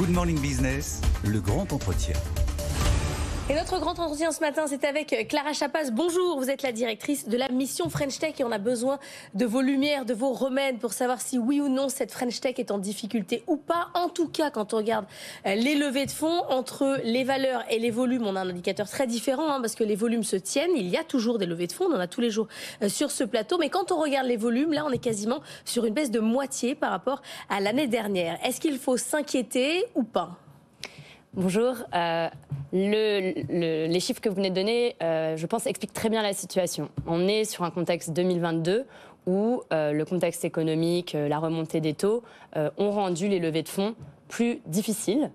Good Morning Business, le grand entretien. Et notre grand entretien ce matin, c'est avec Clara Chapas. Bonjour, vous êtes la directrice de la mission French Tech et on a besoin de vos lumières, de vos remèdes pour savoir si oui ou non cette French Tech est en difficulté ou pas. En tout cas, quand on regarde les levées de fonds, entre les valeurs et les volumes, on a un indicateur très différent parce que les volumes se tiennent. Il y a toujours des levées de fonds, on en a tous les jours sur ce plateau. Mais quand on regarde les volumes, là, on est quasiment sur une baisse de moitié par rapport à l'année dernière. Est-ce qu'il faut s'inquiéter ou pas ? Bonjour. Les chiffres que vous venez de donner, je pense, expliquent très bien la situation. On est sur un contexte 2022 où le contexte économique, la remontée des taux ont rendu les levées de fonds plus difficiles,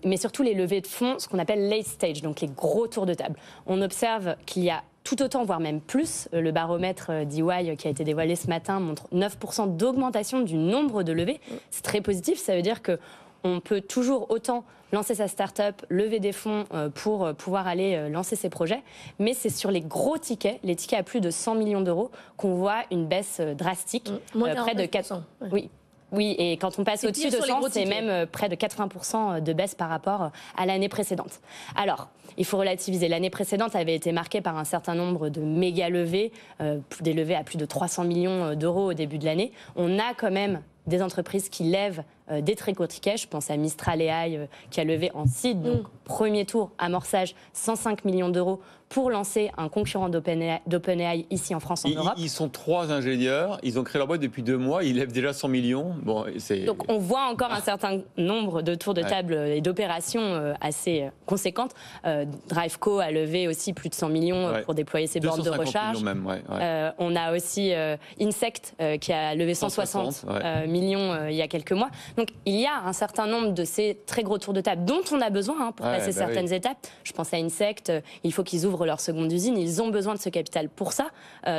mais surtout les levées de fonds, ce qu'on appelle late stage, donc les gros tours de table. On observe qu'il y a tout autant, voire même plus. Le baromètre d'EY qui a été dévoilé ce matin montre 9% d'augmentation du nombre de levées. C'est très positif, ça veut dire qu'on peut toujours autant lancer sa start-up, lever des fonds pour pouvoir aller lancer ses projets. Mais c'est sur les gros tickets, les tickets à plus de 100 millions d'euros, qu'on voit une baisse drastique. Près de 4%. Ouais. Oui, et quand on passe au-dessus de 100, c'est même près de 80% de baisse par rapport à l'année précédente. Alors, il faut relativiser. L'année précédente avait été marquée par un certain nombre de méga levées, des levées à plus de 300 millions d'euros au début de l'année. On a quand même des entreprises qui lèvent des très gros tickets. Je pense à Mistral AI qui a levé en seed, donc premier tour, amorçage, 105 millions d'euros pour lancer un concurrent d'OpenAI ici en France, en Europe. Ils sont 3 ingénieurs, ils ont créé leur boîte depuis 2 mois, ils lèvent déjà 100 millions. Bon, donc on voit encore un certain nombre de tours de table et d'opérations assez conséquentes. Driveco a levé aussi plus de 100 millions pour déployer ses bornes de recharge. On a aussi Insect qui a levé 160 millions il y a quelques mois. Donc il y a un certain nombre de ces très gros tours de table dont on a besoin pour passer certaines étapes. Je pense à Insect, il faut qu'ils ouvrent leur seconde usine, ils ont besoin de ce capital pour ça.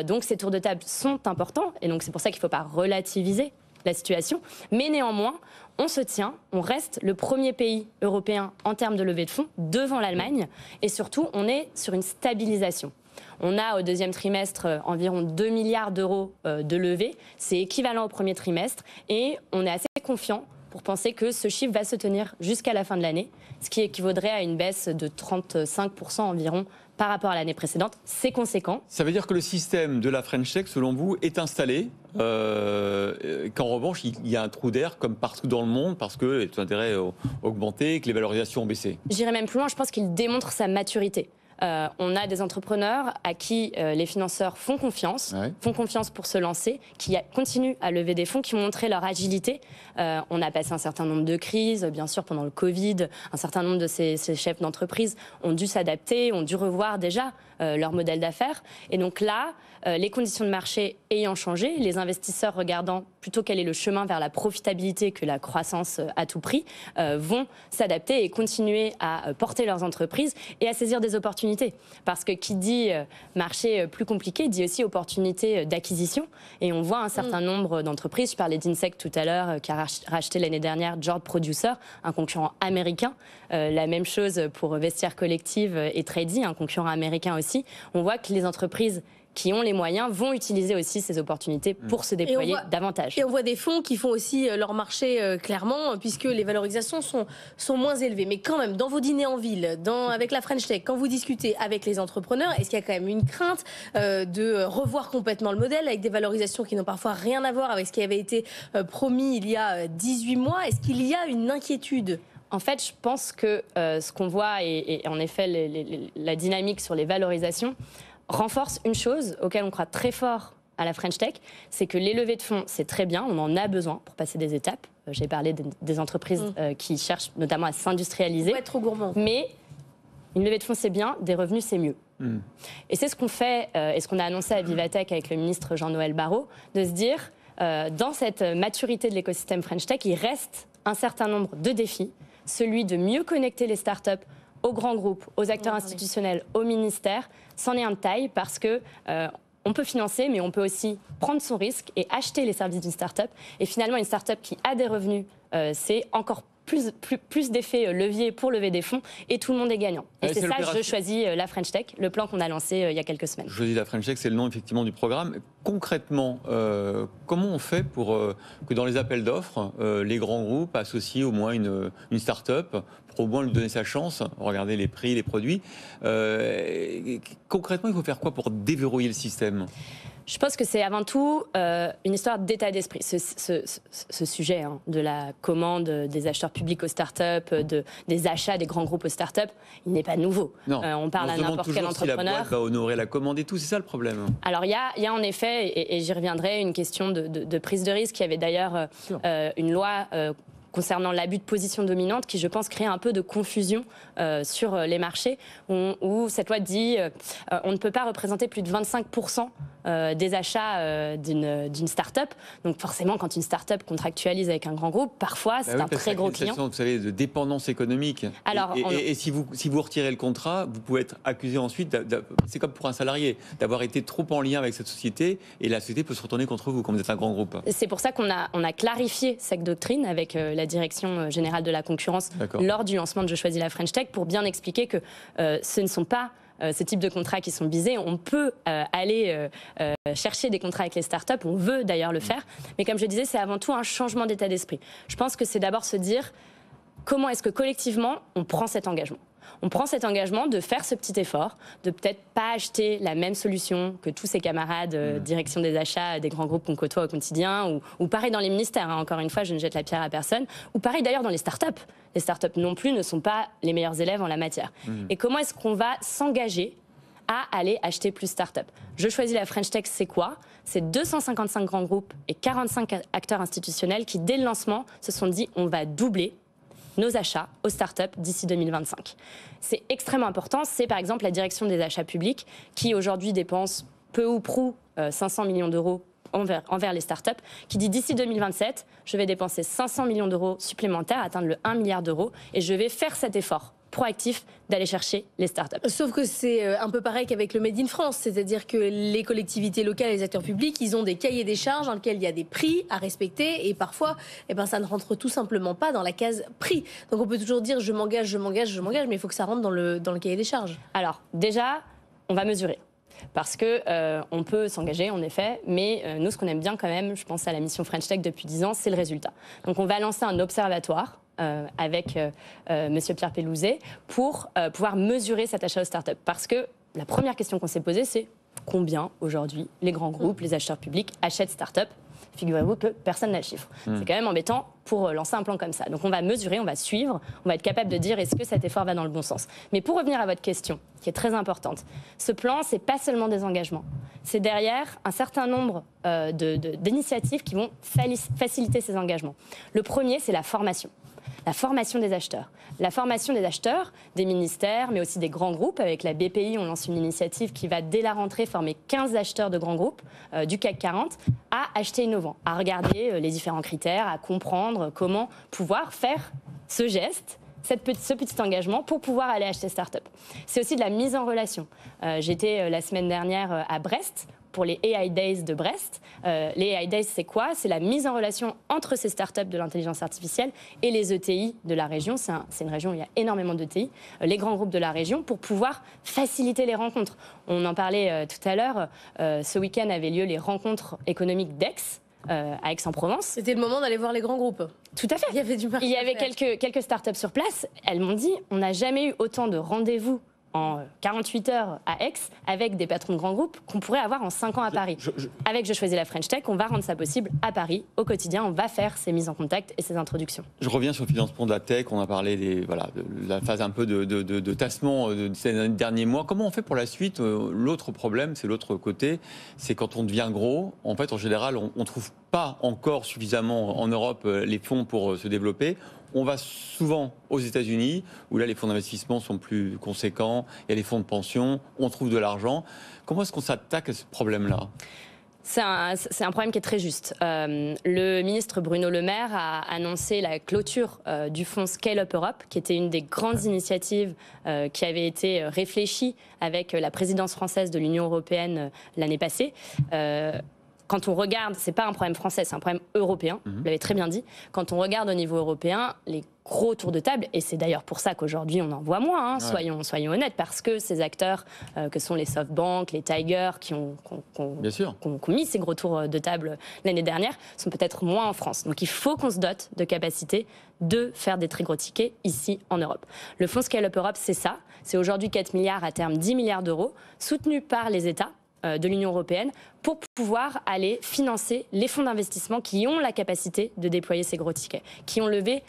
Donc ces tours de table sont importants et donc c'est pour ça qu'il ne faut pas relativiser la situation. Mais néanmoins, on se tient, on reste le premier pays européen en termes de levée de fonds devant l'Allemagne et surtout on est sur une stabilisation. On a au deuxième trimestre environ 2 milliards d'euros de levée, c'est équivalent au premier trimestre et on est assez confiant pour penser que ce chiffre va se tenir jusqu'à la fin de l'année, ce qui équivaudrait à une baisse de 35% environ par rapport à l'année précédente. C'est conséquent. Ça veut dire que le système de la French Tech, selon vous, est installé, qu'en revanche, il y a un trou d'air comme partout dans le monde parce que les taux d'intérêt ont augmenté, que les valorisations ont baissé. J'irai même plus loin, je pense qu'il démontre sa maturité. On a des entrepreneurs à qui les financeurs font confiance pour se lancer, qui continuent à lever des fonds, qui ont montré leur agilité. On a passé un certain nombre de crises, bien sûr pendant le Covid, un certain nombre de ces chefs d'entreprise ont dû s'adapter, ont dû revoir déjà leur modèle d'affaires. Et donc là, les conditions de marché ayant changé, les investisseurs regardant plutôt quel est le chemin vers la profitabilité que la croissance à tout prix, vont s'adapter et continuer à porter leurs entreprises et à saisir des opportunités. Parce que qui dit marché plus compliqué dit aussi opportunité d'acquisition. Et on voit un certain nombre d'entreprises, je parlais d'Insect tout à l'heure, qui a racheté l'année dernière Jord Producer, un concurrent américain. La même chose pour Vestiaire Collective et Trady, un concurrent américain aussi. On voit que les entreprises qui ont les moyens vont utiliser aussi ces opportunités pour se déployer davantage. Et on voit des fonds qui font aussi leur marché clairement, puisque les valorisations sont moins élevées. Mais quand même, dans vos dîners en ville, avec la French Tech, quand vous discutez avec les entrepreneurs, est-ce qu'il y a quand même une crainte de revoir complètement le modèle avec des valorisations qui n'ont parfois rien à voir avec ce qui avait été promis il y a 18 mois? Est-ce qu'il y a une inquiétude ? En fait, je pense que ce qu'on voit, et en effet la dynamique sur les valorisations, renforce une chose auquel on croit très fort à la French Tech, c'est que les levées de fonds, c'est très bien, on en a besoin pour passer des étapes. J'ai parlé des entreprises qui cherchent notamment à s'industrialiser. Pas être trop gourmand. Mais une levée de fonds, c'est bien, des revenus, c'est mieux. Et c'est ce qu'on fait, et ce qu'on a annoncé à Vivatech avec le ministre Jean-Noël Barrot, de se dire, dans cette maturité de l'écosystème French Tech, il reste un certain nombre de défis, celui de mieux connecter les startups aux grands groupes, aux acteurs institutionnels, aux ministères. C'en est un de taille parce que on peut financer, mais on peut aussi prendre son risque et acheter les services d'une start-up. Et finalement, une start-up qui a des revenus, c'est encore plus d'effets levier pour lever des fonds et tout le monde est gagnant. Et c'est ça, je choisis la French Tech, le plan qu'on a lancé il y a quelques semaines. Je choisis la French Tech, c'est le nom effectivement du programme. Concrètement, comment on fait pour que dans les appels d'offres, les grands groupes associent au moins une start-up pour au moins lui donner sa chance, regarder les prix, les produits. Concrètement, il faut faire quoi pour déverrouiller le système ? Je pense que c'est avant tout une histoire d'état d'esprit. Ce sujet de la commande des acheteurs publics aux startups, des achats des grands groupes aux startups, il n'est pas nouveau. On parle à n'importe quel entrepreneur. Si la boîte va honorer la commande et tout, c'est ça le problème. Alors il y a en effet, et j'y reviendrai, une question de prise de risque. Il y avait d'ailleurs une loi concernant l'abus de position dominante qui, je pense, crée un peu de confusion sur les marchés où cette loi dit on ne peut pas représenter plus de 25% des achats d'une start-up. Donc forcément, quand une start-up contractualise avec un grand groupe, parfois c'est un très gros client. Vous savez, de dépendance économique. Alors, et si vous retirez le contrat, vous pouvez être accusé ensuite, c'est comme pour un salarié, d'avoir été trop en lien avec cette société et la société peut se retourner contre vous quand vous êtes un grand groupe. C'est pour ça qu'on a clarifié cette doctrine avec la Direction générale de la concurrence lors du lancement de Je choisis la French Tech pour bien expliquer que ce ne sont pas ce type de contrats qui sont visés. On peut aller chercher des contrats avec les startups, on veut d'ailleurs le faire, mais comme je disais, c'est avant tout un changement d'état d'esprit. Je pense que c'est d'abord se dire comment est-ce que collectivement on prend cet engagement. On prend cet engagement de faire ce petit effort, de peut-être pas acheter la même solution que tous ses camarades direction des achats des grands groupes qu'on côtoie au quotidien, ou pareil dans les ministères, encore une fois, je ne jette la pierre à personne, ou pareil d'ailleurs dans les startups. Les startups non plus ne sont pas les meilleurs élèves en la matière. Et comment est-ce qu'on va s'engager à aller acheter plus start-up? Je choisis la French Tech, c'est quoi? C'est 255 grands groupes et 45 acteurs institutionnels qui, dès le lancement, se sont dit on va doubler nos achats aux startups d'ici 2025. C'est extrêmement important. C'est par exemple la direction des achats publics qui aujourd'hui dépense peu ou prou 500 millions d'euros envers les startups, qui dit d'ici 2027, je vais dépenser 500 millions d'euros supplémentaires, atteindre le 1 milliard d'euros, et je vais faire cet effort proactif d'aller chercher les startups. Sauf que c'est un peu pareil qu'avec le Made in France, c'est-à-dire que les collectivités locales et les acteurs publics, ils ont des cahiers des charges dans lesquels il y a des prix à respecter et parfois, ça ne rentre tout simplement pas dans la case prix. Donc on peut toujours dire je m'engage, mais il faut que ça rentre dans le cahier des charges. Alors déjà, on va mesurer. Parce que on peut s'engager en effet, mais nous ce qu'on aime bien quand même, je pense à la mission French Tech depuis 10 ans, c'est le résultat. Donc on va lancer un observatoire avec Monsieur Pierre Pellouzet pour pouvoir mesurer cet achat aux startups. Parce que la première question qu'on s'est posée, c'est combien aujourd'hui les grands groupes, les acheteurs publics achètent startups? Figurez-vous que personne n'a le chiffre. C'est quand même embêtant pour lancer un plan comme ça. Donc on va mesurer, on va suivre, on va être capable de dire est-ce que cet effort va dans le bon sens. Mais pour revenir à votre question, qui est très importante, ce plan, c'est pas seulement des engagements. C'est derrière un certain nombre d'initiatives qui vont faciliter ces engagements. Le premier, c'est la formation. La formation des acheteurs. La formation des acheteurs, des ministères, mais aussi des grands groupes. Avec la BPI, on lance une initiative qui va, dès la rentrée, former 15 acheteurs de grands groupes du CAC 40 à acheter innovant, à regarder les différents critères, à comprendre comment pouvoir faire ce geste, ce petit engagement pour pouvoir aller acheter start-up. C'est aussi de la mise en relation. J'étais la semaine dernière à Brest, pour les AI Days de Brest. Les AI Days, c'est quoi? C'est la mise en relation entre ces startups de l'intelligence artificielle et les ETI de la région. C'est une région où il y a énormément d'ETI, les grands groupes de la région, pour pouvoir faciliter les rencontres. On en parlait tout à l'heure. Ce week-end avaient lieu les rencontres économiques d'Aix, à Aix-en-Provence. C'était le moment d'aller voir les grands groupes. Tout à fait. Il y avait quelques startups sur place. Elles m'ont dit, on n'a jamais eu autant de rendez-vous en 48 heures à Aix, avec des patrons de grands groupes qu'on pourrait avoir en 5 ans à Paris. Avec Je choisis la French Tech, on va rendre ça possible à Paris, au quotidien, on va faire ces mises en contact et ces introductions. Je reviens sur le financement de la tech, on a parlé de la phase un peu de tassement de ces derniers mois. Comment on fait pour la suite? L'autre problème, c'est l'autre côté, c'est quand on devient gros, en fait, en général, on ne trouve pas encore suffisamment en Europe les fonds pour se développer. On va souvent aux États-Unis, où là les fonds d'investissement sont plus conséquents, il y a les fonds de pension, on trouve de l'argent. Comment est-ce qu'on s'attaque à ce problème-là ? C'est un problème qui est très juste. Le ministre Bruno Le Maire a annoncé la clôture du fonds Scale Up Europe, qui était une des grandes initiatives qui avait été réfléchie avec la présidence française de l'Union européenne l'année passée. quand on regarde, c'est pas un problème français, c'est un problème européen, vous l'avez très bien dit. Quand on regarde au niveau européen, les gros tours de table, et c'est d'ailleurs pour ça qu'aujourd'hui on en voit moins, soyons honnêtes, parce que ces acteurs que sont les SoftBank, les Tiger, qui ont mis ces gros tours de table l'année dernière, sont peut-être moins en France. Donc il faut qu'on se dote de capacité de faire des très gros tickets ici en Europe. Le fonds Scale-up Europe, c'est ça. C'est aujourd'hui 4 milliards, à terme 10 milliards d'euros, soutenus par les États de l'Union européenne pour pouvoir aller financer les fonds d'investissement qui ont la capacité de déployer ces gros tickets, qui ont levé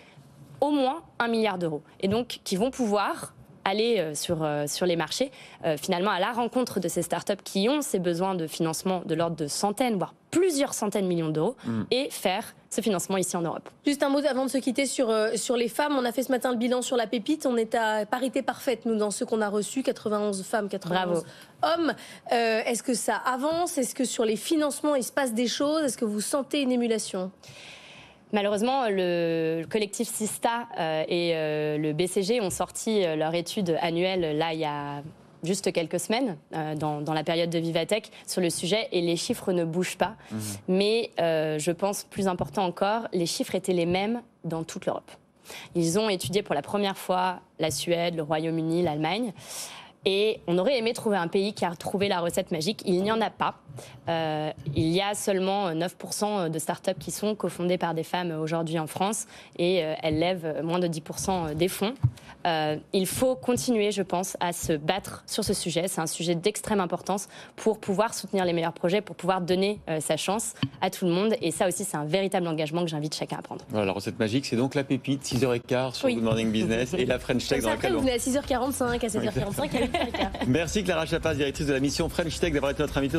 au moins 1 milliard d'euros et donc qui vont pouvoir aller sur les marchés, finalement à la rencontre de ces startups qui ont ces besoins de financement de l'ordre de centaines, voire plusieurs centaines de millions d'euros, et faire ce financement ici en Europe. Juste un mot avant de se quitter sur les femmes. On a fait ce matin le bilan sur la pépite. On est à parité parfaite, nous, dans ceux qu'on a reçus. 91 femmes, 91 hommes. Est-ce que ça avance? Est-ce que sur les financements, il se passe des choses? Est-ce que vous sentez une émulation? Malheureusement, le collectif Sista et le BCG ont sorti leur étude annuelle là il y a juste quelques semaines, dans la période de Vivatech, sur le sujet, et les chiffres ne bougent pas. Mais je pense, plus important encore, les chiffres étaient les mêmes dans toute l'Europe. Ils ont étudié pour la première fois la Suède, le Royaume-Uni, l'Allemagne. Et on aurait aimé trouver un pays qui a trouvé la recette magique. Il n'y en a pas. Il y a seulement 9% de startups qui sont cofondées par des femmes aujourd'hui en France et elles lèvent moins de 10% des fonds. Il faut continuer, je pense, à se battre sur ce sujet. C'est un sujet d'extrême importance pour pouvoir soutenir les meilleurs projets, pour pouvoir donner sa chance à tout le monde. Et ça aussi, c'est un véritable engagement que j'invite chacun à prendre. Voilà, la recette magique, c'est donc la pépite, 6h15 sur Good Morning Business et la French Tech dans laquelle vous venez à 6h45, à 7h45, à 8h15. Merci Clara Chapas, directrice de la mission French Tech, d'avoir été notre invitée.